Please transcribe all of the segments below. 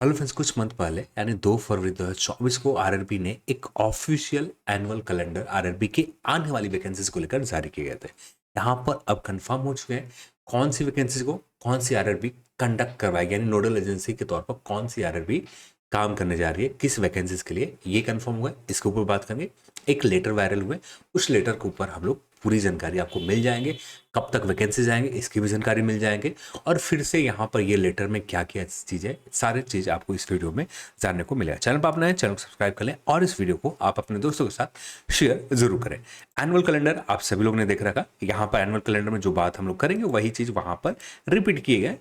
Hello friends, कुछ month पहले यानी 2 फरवरी 2024 को आरआरबी ने एक ऑफिशियल एनुअल कैलेंडर आरआरबी की आने वाली वैकेंसीज को लेकर जारी किए गए थे। यहाँ पर अब कंफर्म हो चुके हैं कौन सी वैकेंसीज को कौन सी आरआरबी कंडक्ट करवाएगी, यानी नोडल एजेंसी के तौर पर कौन सी आरआरबी काम करने जा रही है, किस वैकेंसीज के लिए ये कंफर्म हुआ है। इसके ऊपर बात करेंगे। एक लेटर वायरल हुए, उस लेटर के ऊपर हम लोग पूरी जानकारी आपको मिल जाएंगे, कब तक वैकेंसीज आएंगे इसकी भी जानकारी मिल जाएंगे, और फिर से यहाँ पर ये लेटर में क्या क्या चीज़ें, सारी चीज़ आपको इस वीडियो में जानने को मिलेगा। चैनल पर आप नए, चैनल को सब्सक्राइब कर लें और इस वीडियो को आप अपने दोस्तों के साथ शेयर जरूर करें। एनुअल कैलेंडर आप सभी लोग ने देख रखा, यहाँ पर एनुअल कैलेंडर में जो बात हम लोग करेंगे वही चीज़ वहाँ पर रिपीट किए गए।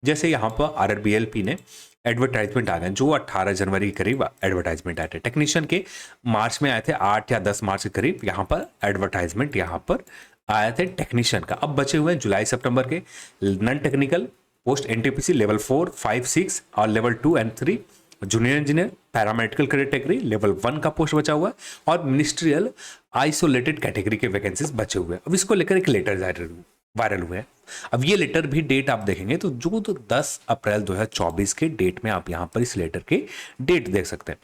जैसे यहाँ पर आरआरबीएलपी ने एडवर्टाइजमेंट आ गए, जो 18 जनवरी के करीब एडवर्टाइजमेंट आए थे। टेक्नीशियन के मार्च में आए थे, 8 या 10 मार्च के करीब यहाँ पर एडवर्टाइजमेंट यहाँ पर आए थे टेक्नीशियन का। अब बचे हुए हैं जुलाई सितंबर के non technical post NTPC level 4, 5, 6 और level 2 and 3, junior engineer paramedical category level 1 का पोस्ट बचा हुआ है, और मिनिस्ट्रियल आइसोलेटेड कैटेगरी के वैकेंसीज बचे हुए हैं। अब इसको लेकर एक लेटर वायरल हुए हैं। अब ये लेटर भी डेट आप देखेंगे तो 10 अप्रैल 2024 के डेट में आप यहाँ पर इस लेटर के डेट देख सकते हैं।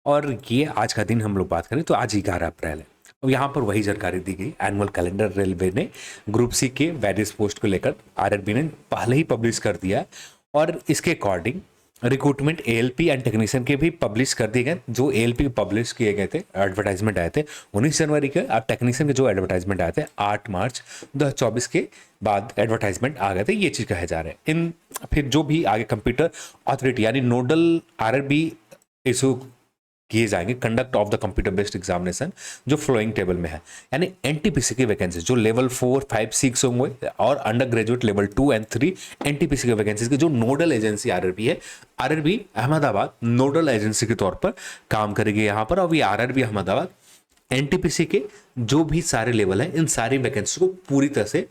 और ये आज का दिन हम लोग बात करें तो आज 11 अप्रैल है। अब यहाँ पर वही जानकारी दी गई। एनुअल कैलेंडर रेलवे ने ग्रुप सी के वेरियस पोस्ट को लेकर आरआरबी ने पहले ही पब्लिश कर दिया है, और इसके according recruitment ALP and technician के भी पब्लिश कर दिए गए। जो एएलपी पब्लिश किए गए थे, एडवर्टाइजमेंट आए थे 19 जनवरी के, और टेक्नीशियन के जो एडवर्टाइजमेंट आए थे 8 मार्च 2024 के बाद एडवर्टाइजमेंट आ गए थे। ये चीज़ कहे जा रहे हैं। इन फिर जो भी आगे कंप्यूटर अथॉरिटी यानी नोडल आरआरबी इशू किए जाएंगे, conduct of the computer based examination, जो फ्लोइंग टेबल में है, यानी एनटीपीसी की वैकेंसी जो लेवल 4, 5, 6 होंगे, और under graduate level 2 and 3 NTPC की वैकेंसी की जो नोडल एजेंसी आरआरबी है, आरआरबी अहमदाबाद नोडल एजेंसी के तौर पर काम करेगी यहाँ पर। और ये आरआरबी अहमदाबाद एनटीपीसी के जो भी सारे लेवल हैं, इन सारी वैकेंसी को पूरी तरह से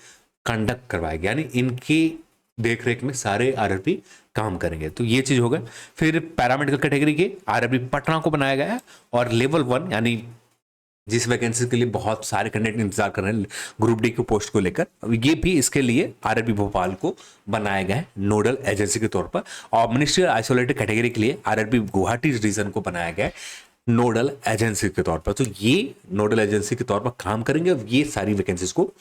कंडक्ट करवाएगी, यानी इनकी देख रेख में सारे आरआरबी काम करेंगे। तो ये चीज होगा। फिर पैरामेडिकल कैटेगरी के आरआरबी पटना को बनाया गया है, और लेवल 1 यानी जिस वैकेंसी के लिए बहुत सारे कैंडिडेट इंतजार कर रहे हैं ग्रुप डी की पोस्ट को लेकर, ये भी इसके लिए आरआरबी भोपाल को बनाया गया है नोडल एजेंसी के तौर पर। और मिनिस्ट्रियल आइसोलेटेड कैटेगरी के लिए आरआरबी गुवाहाटी रीजन को बनाया गया है नोडल एजेंसी के तौर पर। तो ये नोडल एजेंसी के तौर पर काम करेंगे, और ये सारी वैकेंसीज को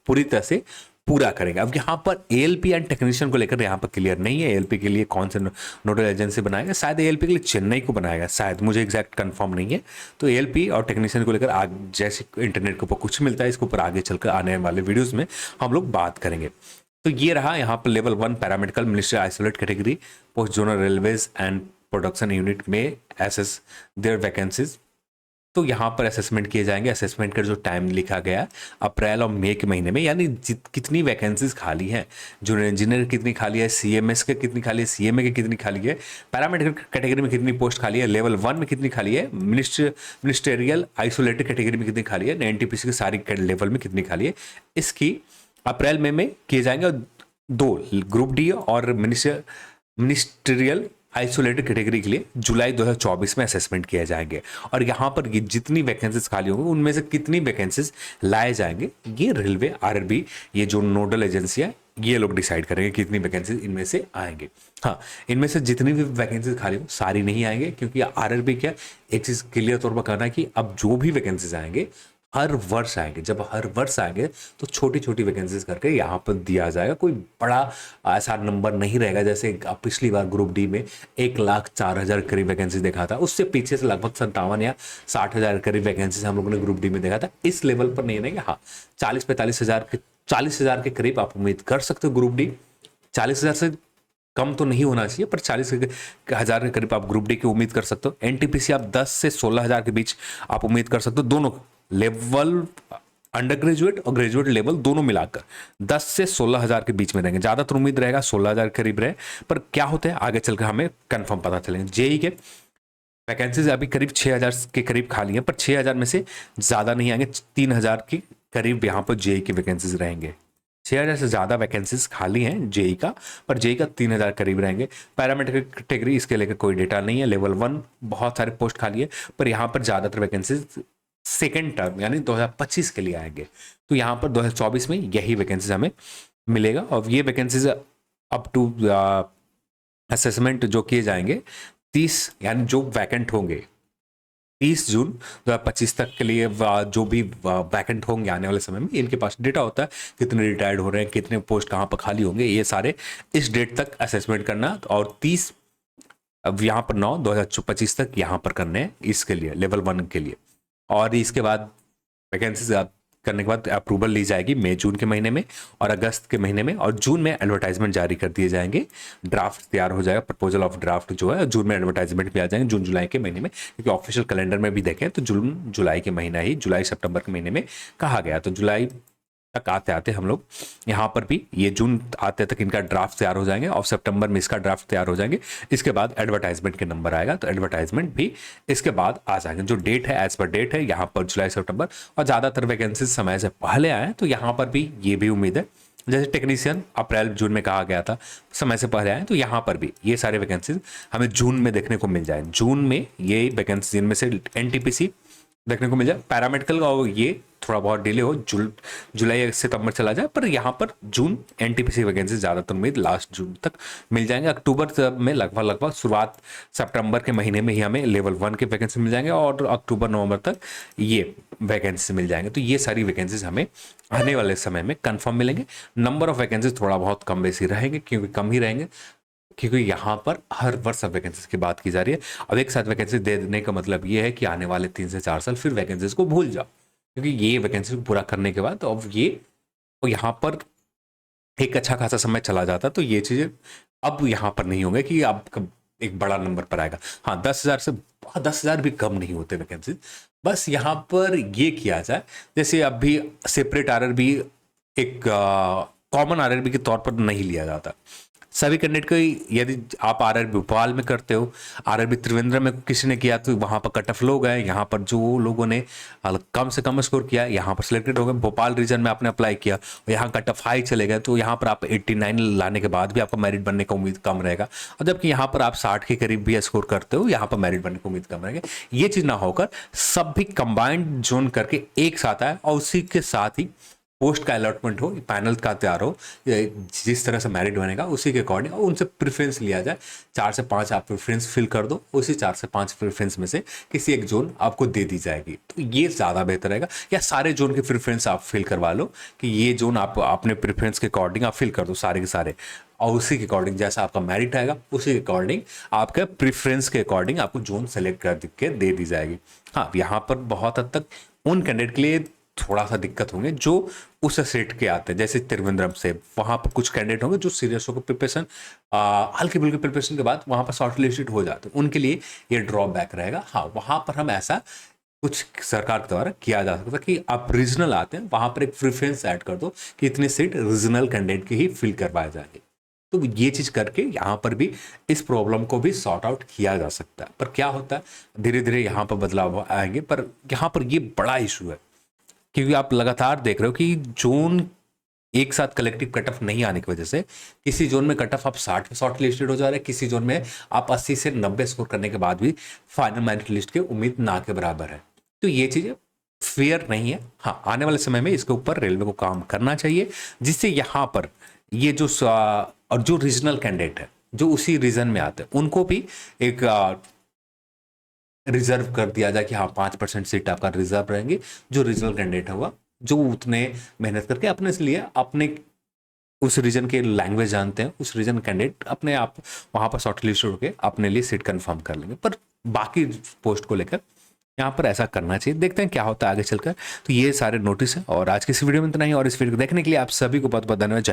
पूरी तरह से पूरा करेंगे। अब यहाँ पर एएलपी एंड टेक्नीशियन को लेकर यहाँ पर क्लियर नहीं है एएलपी के लिए कौन से नोडल एजेंसी बनाएगा। शायद एएलपी के लिए चेन्नई को बनाएगा, शायद, मुझे एग्जैक्ट कंफर्म नहीं है। तो एएलपी और टेक्नीशियन को लेकर आगे जैसे इंटरनेट के ऊपर कुछ मिलता है, इसके ऊपर आगे चलकर आने वाले वीडियोज़ में हम लोग बात करेंगे। तो ये रहा यहाँ पर level 1 paramedical ministry isolate category post zonal railways and production unit में एसएस देयर वैकेंसीज। तो यहाँ पर असेसमेंट किए जाएंगे। असेसमेंट का जो टाइम लिखा गया है अप्रैल और मई के महीने में, यानी कितनी वैकेंसीज खाली हैं, जूनियर इंजीनियर कितनी खाली है, सीएमएस के कितनी खाली है, सीएमए के कितनी खाली है, पैरामेडिकल कैटेगरी में कितनी पोस्ट खाली है, लेवल 1 में कितनी खाली है, मिनिस्टेरियल आइसोलेटेड कैटेगरी में कितनी खाली है, एनटीपीसी के सारी लेवल में कितनी खाली है, इसकी अप्रैल मई में किए जाएंगे। और 2 ग्रुप डी और मिनिस्टेरियल आइसोलेटेड कैटेगरी के लिए जुलाई 2024 में असेसमेंट किए जाएंगे। और यहाँ पर ये जितनी वैकेंसीज खाली होंगी उनमें से कितनी वैकेंसीज लाए जाएंगे, ये रेलवे आरआरबी ये जो नोडल एजेंसी है ये लोग डिसाइड करेंगे कितनी वैकेंसीज इनमें से आएंगे। हाँ, इनमें से जितनी भी वैकेंसीज खाली हो सारी नहीं आएंगे, क्योंकि आरआरबी क्या एक चीज़ क्लियर तौर पर कहना है कि अब जो भी वैकेंसीज आएंगे हर वर्ष आएंगे। जब हर वर्ष आएंगे तो छोटी छोटी वैकेंसीज करके यहाँ पर दिया जाएगा, कोई बड़ा ऐसा नंबर नहीं रहेगा। जैसे पिछली बार ग्रुप डी में 1,04,000 करीब वैकेंसी देखा था, उससे पीछे से लगभग 57 या 60,000 करीब वैकेंसीज हम लोगों ने ग्रुप डी में देखा था। इस लेवल पर नहीं रहेंगे। हाँ, 40,000 के करीब आप उम्मीद कर सकते हो ग्रुप डी। 40,000 से कम तो नहीं होना चाहिए, पर 40,000 के करीब आप ग्रुप डी की उम्मीद कर सकते हो। एनटीपीसी आप 10 से 16,000 के बीच आप उम्मीद कर सकते हो। दोनों लेवल अंडर ग्रेजुएट और ग्रेजुएट लेवल दोनों मिलाकर 10 से 16,000 के बीच में रहेंगे। ज़्यादातर उम्मीद रहेगा 16,000 के करीब रहे, पर क्या होता है आगे चलकर हमें कंफर्म पता चलेंगे। जेई के वैकेंसीज अभी करीब 6,000 के करीब खाली हैं, पर 6,000 में से ज़्यादा नहीं आएंगे, 3,000 के करीब यहाँ पर जेई की वैकेंसीज रहेंगे। 6,000 से ज़्यादा वैकेंसीज खाली हैं जेई का, पर जेई का 3,000 करीब रहेंगे। पैरामेडिकल कैटेगरी इसके लेकर कोई डेटा नहीं है। लेवल 1 बहुत सारे पोस्ट खाली है, पर यहाँ पर ज़्यादातर वैकेंसीज सेकेंड टर्म यानी 2025 के लिए आएंगे। तो यहाँ पर 2024 में यही वैकेंसीज हमें मिलेगा, और ये वैकेंसीज अप टू असेसमेंट जो किए जाएंगे 30 यानी जो वैकेंट होंगे 30 जून 2025 तक के लिए जो भी वैकेंट होंगे आने वाले समय में, इनके पास डेटा होता है कितने रिटायर्ड हो रहे हैं, कितने पोस्ट कहाँ पर खाली होंगे, ये सारे इस डेट तक असेसमेंट करना और 30 अब यहाँ पर 9/2025 तक यहाँ पर करने हैं इसके लिए लेवल 1 के लिए। और इसके बाद वैकेंसीज करने के बाद अप्रूवल ली जाएगी मई जून के महीने में और अगस्त के महीने में, और जून में एडवर्टाइजमेंट जारी कर दिए जाएंगे। ड्राफ्ट तैयार हो जाएगा, प्रपोजल ऑफ ड्राफ्ट जो है जून में एडवर्टाइजमेंट भी आ जाएंगे जून जुलाई के महीने में, क्योंकि ऑफिशियल कैलेंडर में भी देखें तो जून जुलाई के महीना ही जुलाई सितंबर के महीने में कहा गया। तो जुलाई तक आते आते हम लोग यहाँ पर भी ये जून आते तक इनका ड्राफ्ट तैयार हो जाएंगे और सितंबर में इसका ड्राफ्ट तैयार हो जाएंगे। इसके बाद एडवर्टाइजमेंट के नंबर आएगा तो एडवर्टाइजमेंट भी इसके बाद आ जाएंगे। जो डेट है एज पर डेट है यहाँ पर जुलाई सितंबर, और ज़्यादातर वैकेंसीज समय से पहले आए तो यहाँ पर भी ये भी उम्मीद है, जैसे टेक्नीशियन अप्रैल जून में कहा गया था समय से पहले आए, तो यहाँ पर भी ये सारे वैकेंसीज हमें जून में देखने को मिल जाए। जून में ये वैकेंसी इनमें से एनटीपीसी देखने को मिल जाए, पैरामेडिकल का ये थोड़ा बहुत डिले हो, जुलाई सितंबर चला जाए, पर यहाँ पर जून एनटीपीसी वैकेंसी ज़्यादातर उम्मीद लास्ट जून तक मिल जाएंगे। अक्टूबर में लगभग शुरुआत सितंबर के महीने में ही हमें लेवल 1 के वैकेंसी मिल जाएंगे और अक्टूबर नवंबर तक ये वैकेंसी मिल जाएंगे। तो ये सारी वैकेंसीज हमें आने वाले समय में कन्फर्म मिलेंगे। नंबर ऑफ वैकेंसीज थोड़ा बहुत कम बेसी रहेंगे, क्योंकि कम ही रहेंगे, क्योंकि यहाँ पर हर वर्ष अब वैकेंसीज की बात की जा रही है। अब एक साथ वैकेंसी दे देने का मतलब ये है कि आने वाले 3 से 4 साल फिर वैकेंसीज को भूल जाओ, क्योंकि ये वैकेंसी पूरा करने के बाद अब ये तो यहाँ पर एक अच्छा खासा समय चला जाता, तो ये चीज़ें अब यहाँ पर नहीं होंगे कि अब एक बड़ा नंबर पर आएगा। हाँ 10,000 से 10,000 भी कम नहीं होते वैकेंसी। बस यहाँ पर ये किया जाए, जैसे अब भी सेपरेट आरआरबी एक कॉमन आरआरबी के तौर पर नहीं लिया जाता। सभी कैंडिडेट को, यदि आप आरआरबी भोपाल में करते हो, आरआरबी त्रिवेंद्र में किसी ने किया तो वहाँ पर कट ऑफ लोग हैं, यहाँ पर जो लोगों ने कम से कम स्कोर किया यहाँ पर सिलेक्टेड हो गए। भोपाल रीजन में आपने अप्लाई किया और यहाँ कट ऑफ हाई चले गए, तो यहाँ पर आप 89 लाने के बाद भी आपका मेरिट बनने का उम्मीद कम रहेगा, और जबकि यहाँ पर आप 60 के करीब भी स्कोर करते हो, यहाँ पर मेरिट बनने की उम्मीद कम रहेगा। ये चीज़ ना होकर सब भी कंबाइंड जोन करके एक साथ आए और उसी के साथ ही पोस्ट का अलॉटमेंट हो, पैनल का तैयार हो, जिस तरह से मेरिट बनेगा उसी के अकॉर्डिंग और उनसे प्रेफरेंस लिया जाए। 4 से 5 आप प्रेफरेंस फिल कर दो, उसी 4 से 5 प्रेफरेंस में से किसी एक जोन आपको दे दी जाएगी, तो ये ज़्यादा बेहतर रहेगा। या सारे जोन के प्रेफरेंस आप फिल करवा लो कि ये जोन आप अपने प्रेफरेंस के अकॉर्डिंग आप फिल कर दो सारे के सारे, और उसी के अकॉर्डिंग जैसा आपका मेरिट आएगा उसी के अकॉर्डिंग आपके प्रेफरेंस के अकॉर्डिंग आपको जोन सेलेक्ट कर के दे दी जाएगी। हाँ यहाँ पर बहुत हद तक उन कैंडिडेट के लिए थोड़ा सा दिक्कत होंगे जो उस सेट के आते हैं, जैसे त्रिवेंद्रम से वहाँ पर कुछ कैंडिडेट होंगे जो सीरियस होकर प्रिपरेशन हल्की फुल्की प्रिपरेशन के बाद वहाँ पर शॉर्ट लिस्टेड हो जाते हैं, उनके लिए ये ड्रॉबैक रहेगा। हाँ वहाँ पर हम ऐसा कुछ सरकार के द्वारा किया जा सकता है कि आप रीजनल आते हैं वहाँ पर एक प्रेफरेंस ऐड कर दो कि इतनी सीट रीजनल कैंडिडेट की ही फिल करवाए जाएंगे। तो ये चीज़ करके यहाँ पर भी इस प्रॉब्लम को भी सॉर्ट आउट किया जा सकता है। पर क्या होता है धीरे धीरे यहाँ पर बदलाव आएंगे, पर यहाँ पर ये बड़ा इशू है, क्योंकि आप लगातार देख रहे हो कि जोन एक साथ कलेक्टिव कट ऑफ नहीं आने की वजह से किसी जोन में कट ऑफ आप 60 पे शॉर्ट लिस्टेड हो जा रहे हैं, किसी जोन में आप 80 से 90 स्कोर करने के बाद भी फाइनल मेरिट लिस्ट की उम्मीद ना के बराबर है। तो ये चीज़ें फेयर नहीं है। हाँ आने वाले समय में इसके ऊपर रेलवे को काम करना चाहिए, जिससे यहाँ पर ये जो और जो रीजनल कैंडिडेट है जो उसी रीजन में आते हैं उनको भी एक रिजर्व कर दिया जाए कि हाँ 5% सीट आपका रिजर्व रहेंगी, जो रीजनल कैंडिडेट होगा जो उतने मेहनत करके अपने लिए अपने उस रीजन के लैंग्वेज जानते हैं, उस रीजन कैंडिडेट अपने आप वहाँ पर शॉर्ट लिस्ट होकर अपने लिए सीट कंफर्म कर लेंगे। पर बाकी पोस्ट को लेकर यहाँ पर ऐसा करना चाहिए, देखते हैं क्या होता है आगे चलकर। तो ये सारे नोटिस है और आज की इस वीडियो में इतना ही, और इस वीडियो को देखने के लिए आप सभी को बहुत बहुत धन्यवाद।